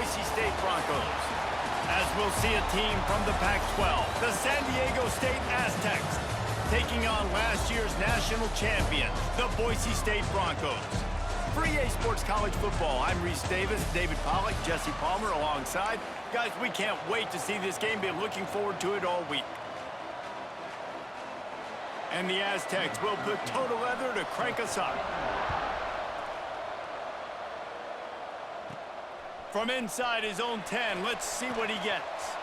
Boise State Broncos. As we'll see a team from the Pac-12, the San Diego State Aztecs, taking on last year's national champions, the Boise State Broncos. For EA Sports College Football, I'm Reese Davis, David Pollack, Jesse Palmer alongside. Guys, we can't wait to see this game. Been looking forward to it all week. And the Aztecs will put total leather to crank us up. From inside his own 10, let's see what he gets.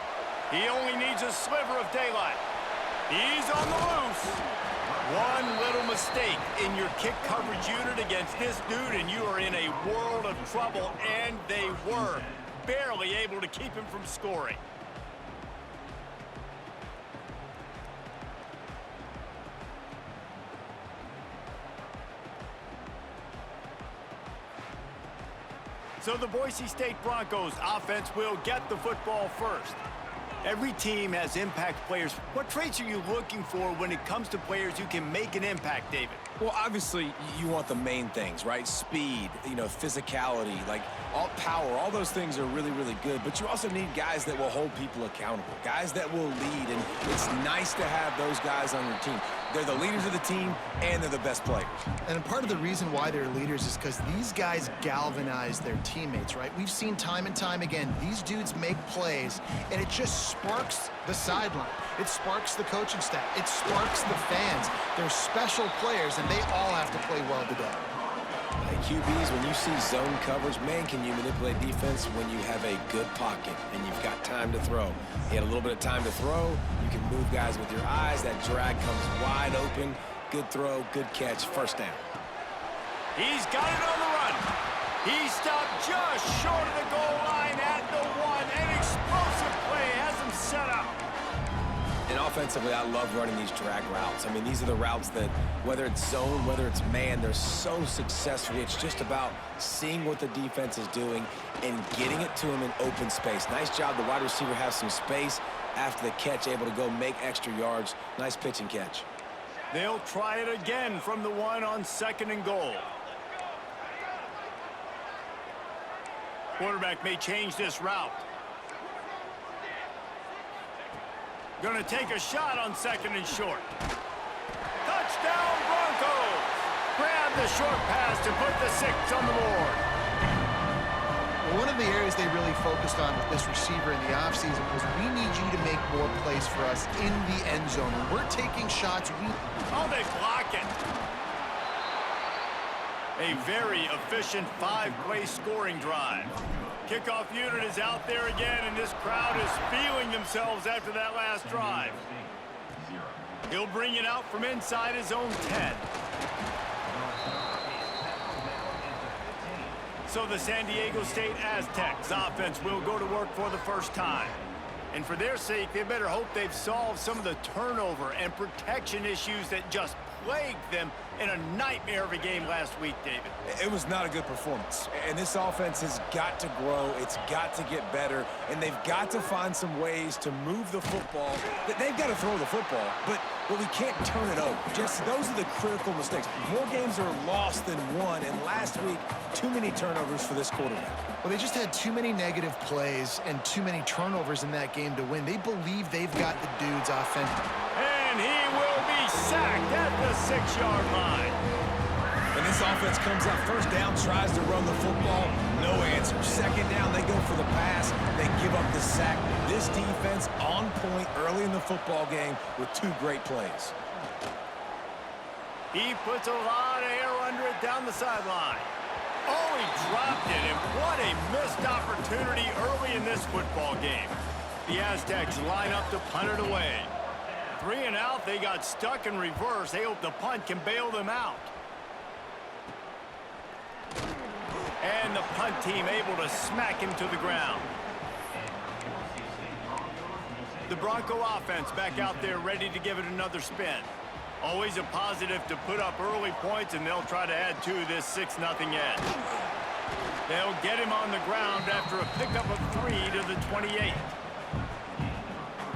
He only needs a sliver of daylight. He's on the loose. One little mistake in your kick coverage unit against this dude, and you are in a world of trouble, and they were barely able to keep him from scoring. So the Boise State Broncos offense will get the football first. Every team has impact players. What traits are you looking for when it comes to players who can make an impact, David? Well, obviously, you want the main things, right? Speed, physicality, like all power, all those things are really, really good. But you also need guys that will hold people accountable, guys that will lead. And it's nice to have those guys on your team. They're the leaders of the team, and they're the best players. And part of the reason why they're leaders is because these guys galvanize their teammates, right? We've seen time and time again, these dudes make plays, and it just sparks the sideline. It sparks the coaching staff. It sparks the fans. They're special players, and they all have to play well today. Hey, QBs, when you see zone coverage, man, can you manipulate defense when you have a good pocket and you've got time to throw. You had a little bit of time to throw. You can move guys with your eyes. That drag comes wide open. Good throw, good catch, first down. He's got it on the run. He stopped just short of the goal line at the one. An explosive play has him set up. And offensively, I love running these drag routes. I mean, these are the routes that, whether it's zone, whether it's man, they're so successful. It's just about seeing what the defense is doing and getting it to them in open space. Nice job. The wide receiver has some space after the catch, able to go make extra yards. Nice pitch and catch. They'll try it again from the one on 2nd and goal. Quarterback may change this route. Going to take a shot on 2nd and short. Touchdown, Broncos! Grab the short pass to put the 6 on the board. Well, one of the areas they really focused on with this receiver in the offseason was we need you to make more plays for us in the end zone. When we're taking shots, Oh, they block it. A very efficient 5-play scoring drive. Kickoff unit is out there again, and this crowd is feeling themselves after that last drive. He'll bring it out from inside his own 10. So the San Diego State Aztecs offense will go to work for the first time. And for their sake, they better hope they've solved some of the turnover and protection issues that just plagued them in a nightmare of a game last week, David. It was not a good performance. And this offense has got to grow. It's got to get better. And they've got to find some ways to move the football. They've got to throw the football, but we can't turn it over. Just those are the critical mistakes. More games are lost than won. And last week, too many turnovers for this quarterback. Well, they just had too many negative plays and too many turnovers in that game to win. They believe they've got the dudes offensively. And he will be sacked at the 6-yard line. And this offense comes up first down, tries to run the football, no answer. 2nd down, they go for the pass, they give up the sack. This defense on point early in the football game with 2 great plays. He puts a lot of air under it down the sideline. Oh, he dropped it, and what a missed opportunity early in this football game. The Aztecs line up to punt it away. 3 and out, they got stuck in reverse. They hope the punt can bail them out. And the punt team able to smack him to the ground. The Bronco offense back out there ready to give it another spin. Always a positive to put up early points, and they'll try to add to this 6-0 edge. They'll get him on the ground after a pickup of 3 to the 28.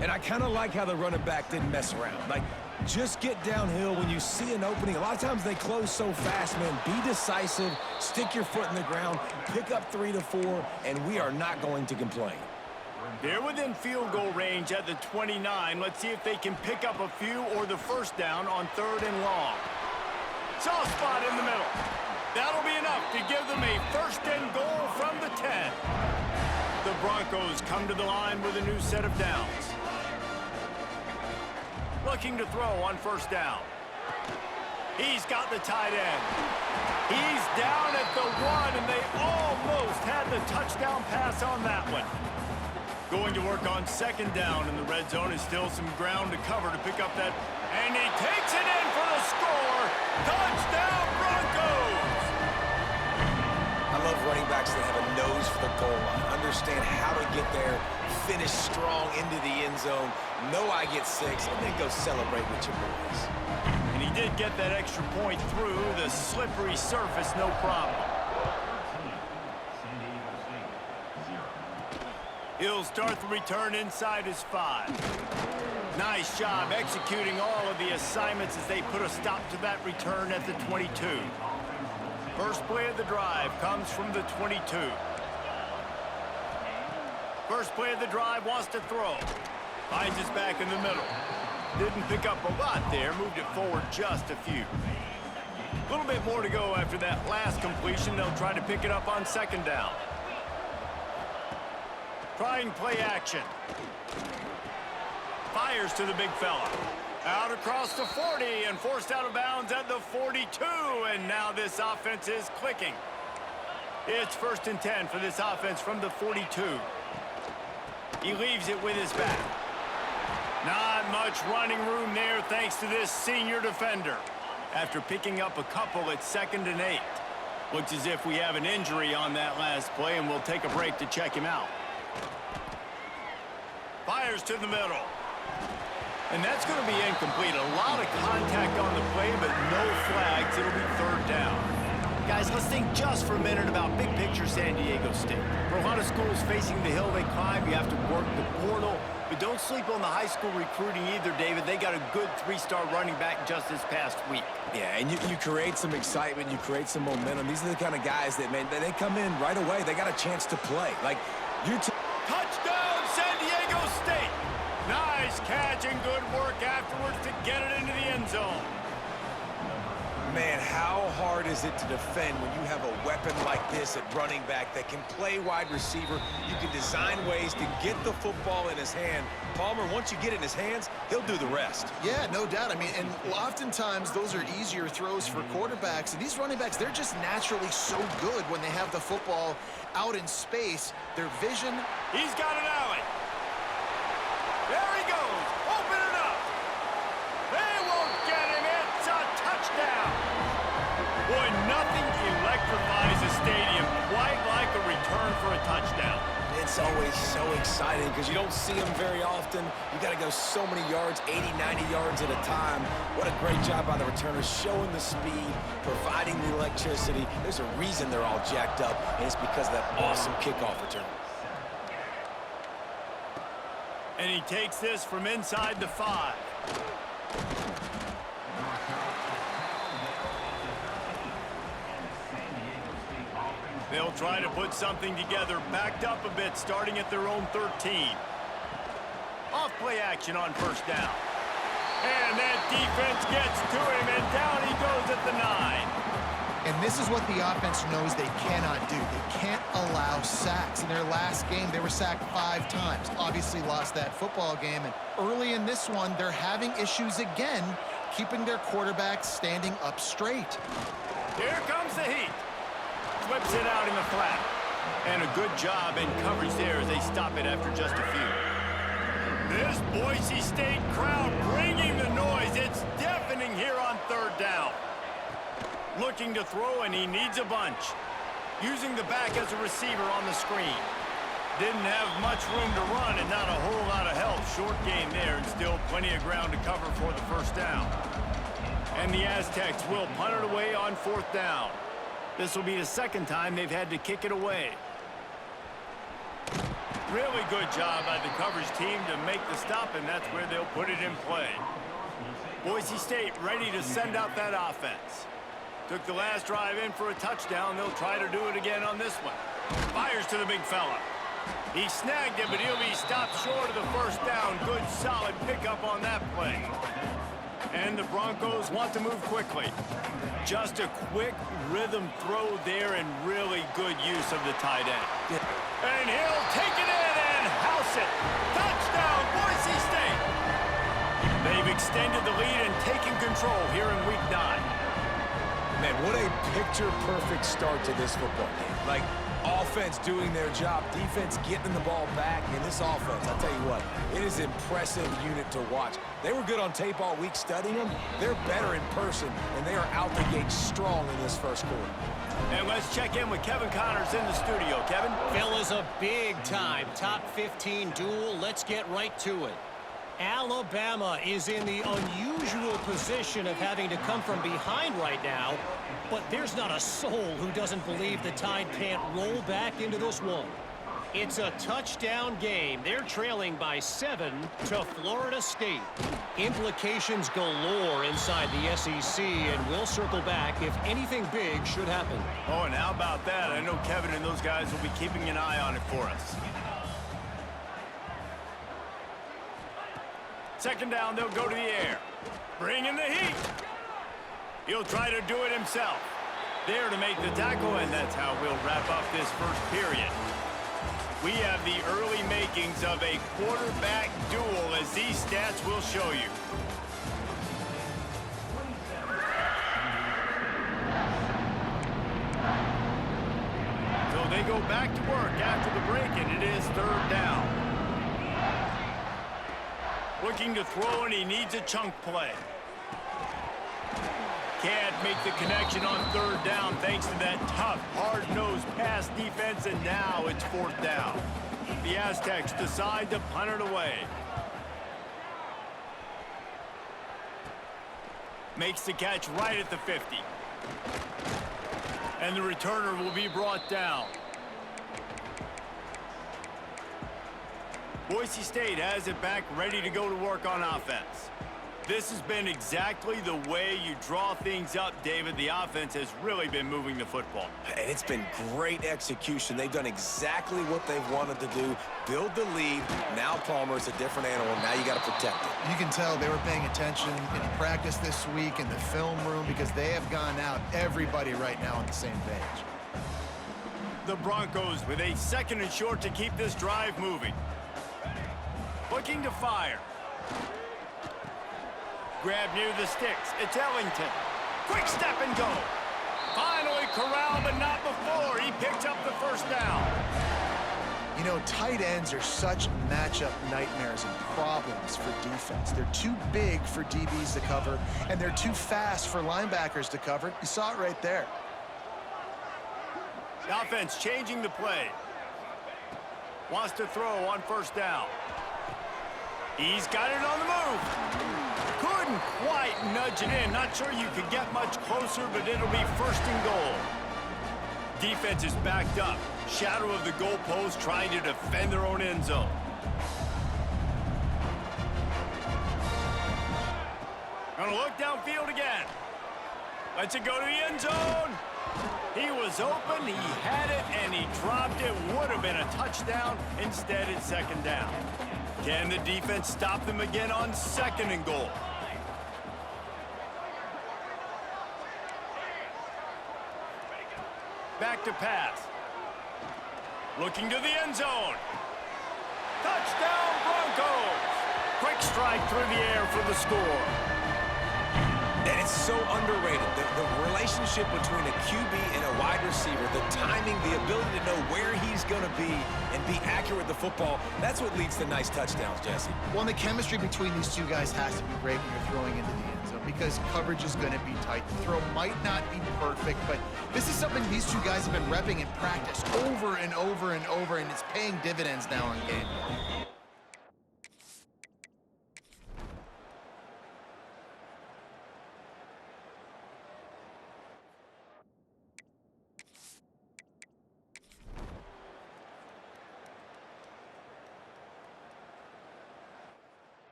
And I kind of like how the running back didn't mess around. Like, Just get downhill when you see an opening. A lot of times they close so fast, man. Be decisive, stick your foot in the ground, pick up 3 to 4, and we are not going to complain. They're within field goal range at the 29. Let's see if they can pick up a few or the first down on 3rd and long. Soft spot in the middle. That'll be enough to give them a 1st and goal from the 10. The Broncos come to the line with a new set of downs. Looking to throw on 1st down. He's got the tight end. He's down at the 1, and they almost had the touchdown pass on that one. Going to work on 2nd down, and the red zone is still some ground to cover to pick up that. And he takes it in for the score. Touchdown, Broncos! I love running backs that have a nose for the goal line, understand how to get there, finish strong into the end zone, know I get 6, and then go celebrate with your boys. And he did get that extra point through the slippery surface, no problem. He'll start the return inside his 5. Nice job executing all of the assignments as they put a stop to that return at the 22. First play of the drive comes from the 22. First play of the drive wants to throw. Finds his back in the middle. Didn't pick up a lot there, moved it forward just a few. A little bit more to go after that last completion. They'll try to pick it up on 2nd down. Trying play action. Fires to the big fella. Out across the 40 and forced out of bounds at the 42. And now this offense is clicking. It's 1st and 10 for this offense from the 42. He leaves it with his back. Not much running room there thanks to this senior defender. After picking up a couple at 2nd and 8. Looks as if we have an injury on that last play, and we'll take a break to check him out. Fires to the middle. And that's going to be incomplete. A lot of contact on the play, but no flags. It'll be 3rd down. Guys, let's think just for a minute about big picture San Diego State. For a lot of schools facing the hill they climb, you have to work the portal. But don't sleep on the high school recruiting either, David. They got a good 3-star running back just this past week. Yeah, and you create some excitement, you create some momentum. These are the kind of guys that, man, they come in right away. They got a chance to play. Like, touchdown, San Diego State! Nice catch and good work afterwards to get it into the end zone. Man, how hard is it to defend when you have a weapon like this at running back that can play wide receiver? You can design ways to get the football in his hand. Palmer, once you get it in his hands, he'll do the rest. Yeah, no doubt. I mean, and oftentimes those are easier throws for quarterbacks. And these running backs, they're just naturally so good when they have the football out in space. Their vision. He's got an alley. There he goes. Open it up. They won't get him. It's a touchdown. Boy, nothing electrifies a stadium quite like a return for a touchdown. It's always so exciting because you don't see them very often. You got to go so many yards, 80, 90 yards at a time. What a great job by the returners, showing the speed, providing the electricity. There's a reason they're all jacked up, and it's because of that awesome kickoff return. And he takes this from inside the 5. They'll try to put something together, backed up a bit, starting at their own 13. Off play action on 1st down. And that defense gets to him, and down he goes at the 9. And this is what the offense knows they cannot do. They can't allow sacks. In their last game, they were sacked 5 times. Obviously lost that football game. And early in this one, they're having issues again, keeping their quarterback standing up straight. Here comes the heat. Flips it out in the flat. And a good job in coverage there as they stop it after just a few. This Boise State crowd bringing the noise. It's deafening here on 3rd down. Looking to throw, and he needs a bunch. Using the back as a receiver on the screen. Didn't have much room to run and not a whole lot of help. Short gain there and still plenty of ground to cover for the 1st down. And the Aztecs will punt it away on 4th down. This will be the 2nd time they've had to kick it away. Really good job by the coverage team to make the stop, and that's where they'll put it in play. Boise State ready to send out that offense. Took the last drive in for a touchdown. They'll try to do it again on this one. Fires to the big fella. He snagged it, but he'll be stopped short of the first down. Good, solid pickup on that play. And the Broncos want to move quickly. Just a quick rhythm throw there and really good use of the tight end. And he'll take it in and house it. Touchdown, Boise State. They've extended the lead and taken control here in Week 9. Man, what a picture-perfect start to this football game. Like, offense doing their job, defense getting the ball back, and this offense, I'll tell you what, it is an impressive unit to watch. They were good on tape all week studying them. They're better in person, and they are out the gate strong in this first quarter. And let's check in with Kevin Connors in the studio. Kevin? Phil, is a big-time top 15 duel. Let's get right to it. Alabama is in the unusual position of having to come from behind right now, but there's not a soul who doesn't believe the Tide can't roll back into this one. It's a touchdown game. They're trailing by 7 to Florida State. Implications galore inside the SEC, and we'll circle back if anything big should happen. Oh, and how about that? I know Kevin and those guys will be keeping an eye on it for us. Second down, they'll go to the air. Bring in the heat. He'll try to do it himself. There to make the tackle, and that's how we'll wrap up this first period. We have the early makings of a quarterback duel, as these stats will show you. So they go back to work after the break, and it is third down. Looking to throw, and he needs a chunk play. Can't make the connection on third down thanks to that tough, hard-nosed pass defense, and now it's fourth down. The Aztecs decide to punt it away. Makes the catch right at the 50. And the returner will be brought down. Boise State has it back, ready to go to work on offense. This has been exactly the way you draw things up, David. The offense has really been moving the football. And it's been great execution. They've done exactly what they've wanted to do. Build the lead. Now Palmer's a different animal. Now you got to protect it. You can tell they were paying attention in practice this week in the film room because they have gone out, everybody right now on the same page. The Broncos with a second and short to keep this drive moving. Looking to fire. Grab near the sticks. It's Ellington. Quick step and go. Finally corralled, but not before. He picked up the first down. You know, tight ends are such matchup nightmares and problems for defense. They're too big for DBs to cover, and they're too fast for linebackers to cover. You saw it right there. The offense changing the play. Wants to throw on first down. He's got it on the move. Couldn't quite nudge it in. Not sure you could get much closer, but it'll be first and goal. Defense is backed up. Shadow of the goalpost, trying to defend their own end zone. Gonna look downfield again. Lets it go to the end zone. He was open, he had it, and he dropped it. Would have been a touchdown. Instead, it's second down. Can the defense stop them again on second and goal? Back to pass. Looking to the end zone. Touchdown, Broncos! Quick strike through the air for the score. And it's so underrated. The relationship between a QB and a wide receiver, the timing, the ability to know where he's going to be and be accurate with the football, that's what leads to nice touchdowns, Jesse. Well, and the chemistry between these two guys has to be great when you're throwing into the end zone because coverage is going to be tight. The throw might not be perfect, but this is something these two guys have been repping in practice over and over and over, and it's paying dividends now in game.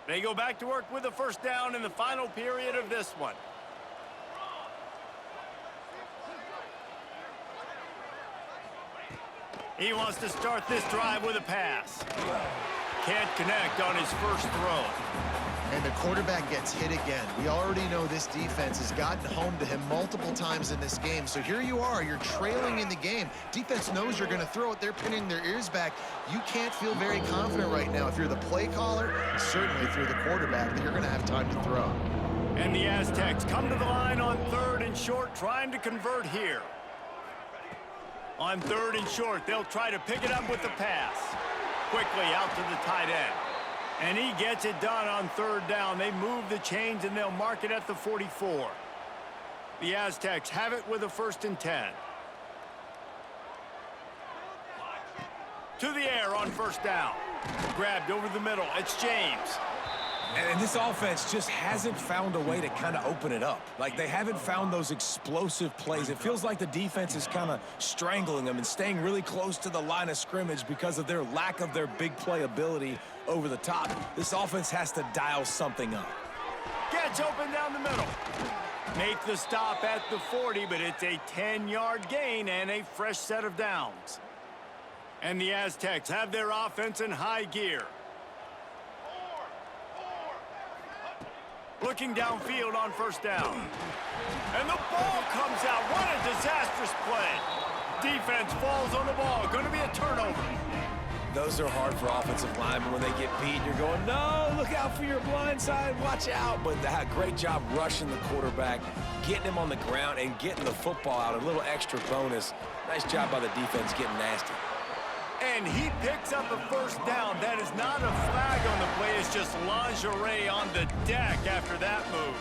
They go back to work with a first down in the final period of this one. He wants to start this drive with a pass. Can't connect on his first throw. And the quarterback gets hit again. We already know this defense has gotten home to him multiple times in this game. So here you are, you're trailing in the game. Defense knows you're going to throw it. They're pinning their ears back. You can't feel very confident right now if you're the play caller, certainly if you're the quarterback, that you're going to have time to throw. And the Aztecs come to the line on 3rd and short, trying to convert here. On 3rd and short, they'll try to pick it up with the pass. Quickly out to the tight end. And he gets it done on 3rd down. They move the chains, and they'll mark it at the 44. The Aztecs have it with a 1st and 10. To the air on 1st down. Grabbed over the middle. It's James. And this offense just hasn't found a way to kind of open it up. Like, they haven't found those explosive plays. It feels like the defense is kind of strangling them and staying really close to the line of scrimmage because of their lack of their big play ability over the top. This offense has to dial something up. Gets open down the middle. Make the stop at the 40, but it's a 10-yard gain and a fresh set of downs. And the Aztecs have their offense in high gear. Looking downfield on 1st down. And the ball comes out. What a disastrous play. Defense falls on the ball. Going to be a turnover. Those are hard for offensive linemen when they get beat. You're going, no, look out for your blind side. Watch out. But they had a great job rushing the quarterback, getting him on the ground, and getting the football out. A little extra bonus. Nice job by the defense getting nasty. And he picks up a 1st down. That is not a flag on the play. It's just lingerie on the deck after that move.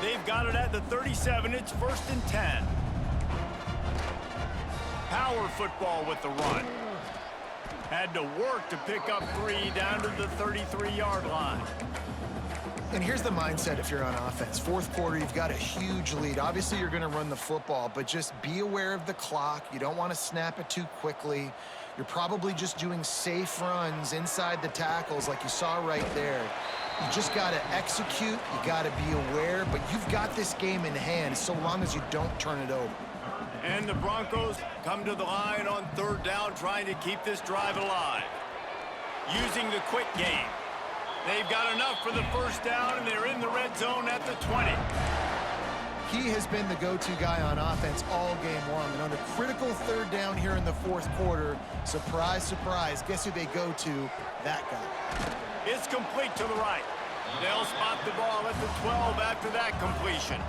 They've got it at the 37. It's 1st and 10. Power football with the run. Had to work to pick up 3 down to the 33-yard line. And here's the mindset if you're on offense. 4th quarter, you've got a huge lead. Obviously, you're going to run the football, but just be aware of the clock. You don't want to snap it too quickly. You're probably just doing safe runs inside the tackles like you saw right there. You just got to execute. You got to be aware, but you've got this game in hand so long as you don't turn it over. And the Broncos come to the line on 3rd down, trying to keep this drive alive. Using the quick game. They've got enough for the 1st down, and they're in the red zone at the 20. He has been the go-to guy on offense all game long. And on a critical 3rd down here in the 4th quarter, surprise, surprise, guess who they go to? That guy. It's complete to the right. They'll spot the ball at the 12 after that completion.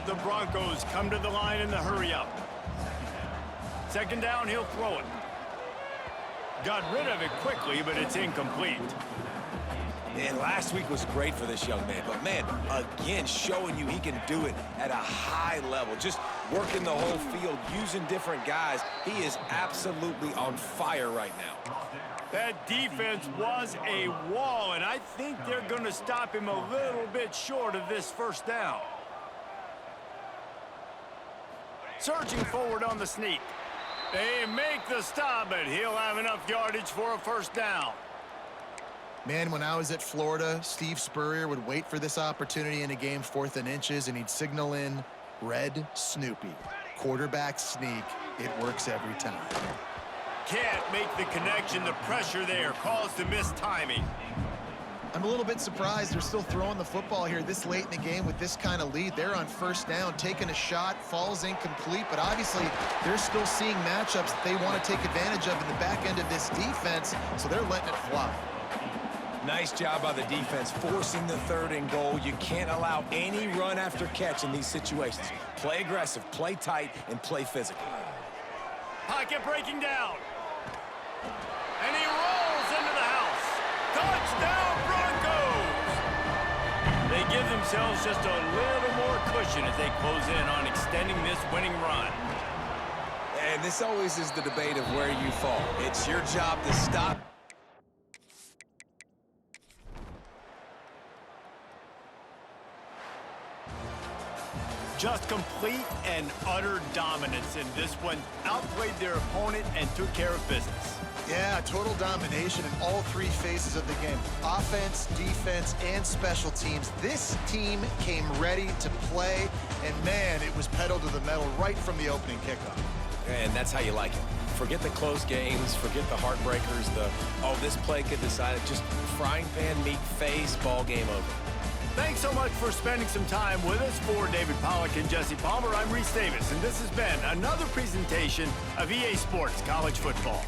The Broncos come to the line in the hurry-up. 2nd down, he'll throw it. Got rid of it quickly, but it's incomplete. And last week was great for this young man. But, man, again, showing you he can do it at a high level. Just working the whole field, using different guys. He is absolutely on fire right now. That defense was a wall, and I think they're going to stop him a little bit short of this 1st down. Surging forward on the sneak. They make the stop, but he'll have enough yardage for a 1st down. Man, when I was at Florida, Steve Spurrier would wait for this opportunity in a game 4th and inches, and he'd signal in Red Snoopy. Quarterback sneak. It works every time. Can't make the connection. The pressure there caused the missed timing. I'm a little bit surprised they're still throwing the football here this late in the game with this kind of lead. They're on 1st down, taking a shot, falls incomplete, but obviously they're still seeing matchups that they want to take advantage of in the back end of this defense, so they're letting it fly. Nice job by the defense, forcing the 3rd and goal. You can't allow any run after catch in these situations. Play aggressive, play tight, and play physical. Pocket breaking down. And he rolls into the house. Touchdown, Broncos! They give themselves just a little more cushion as they close in on extending this winning run. And this always is the debate of where you fall. It's your job to stop. Just complete and utter dominance in this one. Outplayed their opponent and took care of business. Yeah, total domination in all three phases of the game. Offense, defense, and special teams. This team came ready to play, and man, it was pedal to the metal right from the opening kickoff. And that's how you like it. Forget the close games, forget the heartbreakers, this play could decide it. Just frying pan, meat face, ball game over. Thanks so much for spending some time with us. For David Pollack and Jesse Palmer, I'm Reese Davis, and this has been another presentation of EA Sports College Football.